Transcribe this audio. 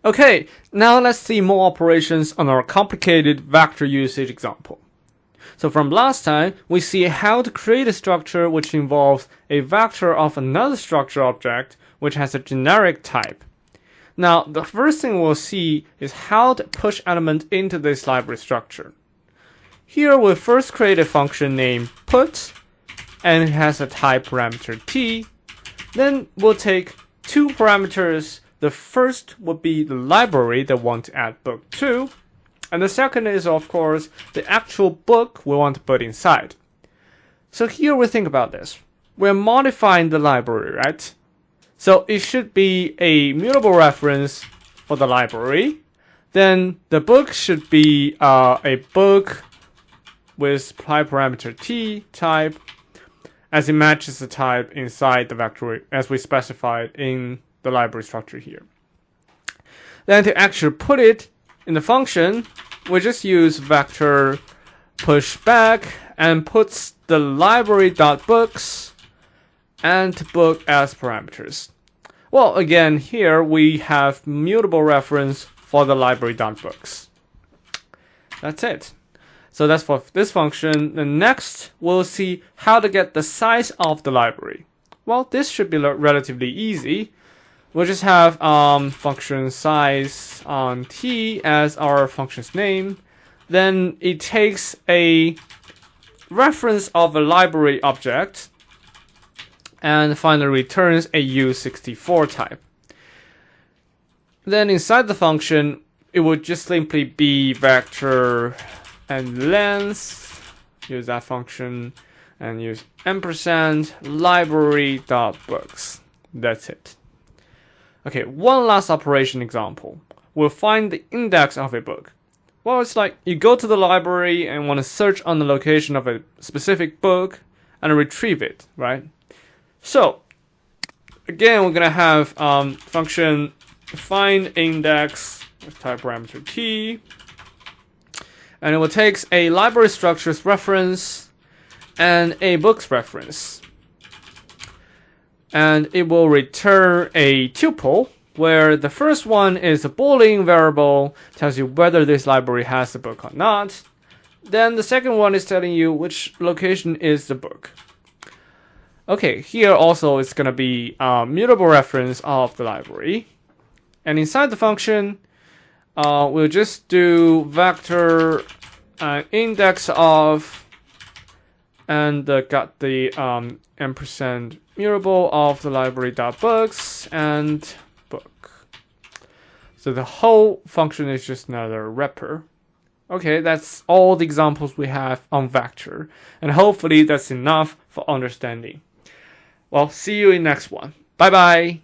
Okay, now let's see more operations on our complicated vector usage example. So from last time, we see how to create a structure which involves a vector of another structure object which has a generic type. Now, the first thing we'll see is how to push element into this library structure. Here we'll first create a function named put, and it has a type parameter t. Then we'll take two parameters. The first would be the library that we want to add book to, and the second is, of course, the actual book we want to put inside. So here we think about this. We're modifying the library, right? So it should be a mutable reference for the library. Then the book should be a book with type parameter t type, as it matches the type inside the vector as we specified in the library structure here. Then to actually put it in the function, we just use vector push back and puts the library.books and book as parameters. Well, again, here we have mutable reference for the library.books. That's it. So that's for this function. The next, we'll see how to get the size of the library. Well, this should be relatively easy. We'll just have function size on t as our function's name. Then it takes a reference of a library object and finally returns a U64 type. Then inside the function, it would just simply be vector and length. Use that function and use ampersand library.books. That's it. Okay, one last operation example. We'll find the index of a book. Well, it's like you go to the library and want to search on the location of a specific book and retrieve it, right? So, again, we're going to have function find index with type parameter t. And it will take a library structure's reference and a book's reference. And it will return a tuple, where the first one is a Boolean variable, tells you whether this library has the book or not. Then the second one is telling you which location is the book. Okay, here also it's going to be a mutable reference of the library. And inside the function, we'll just do vector index of, and got the ampersand mutable of the library.books and book. So the whole function is just another wrapper. Okay, that's all the examples we have on vector, and hopefully that's enough for understanding. Well, see you in next one. Bye bye.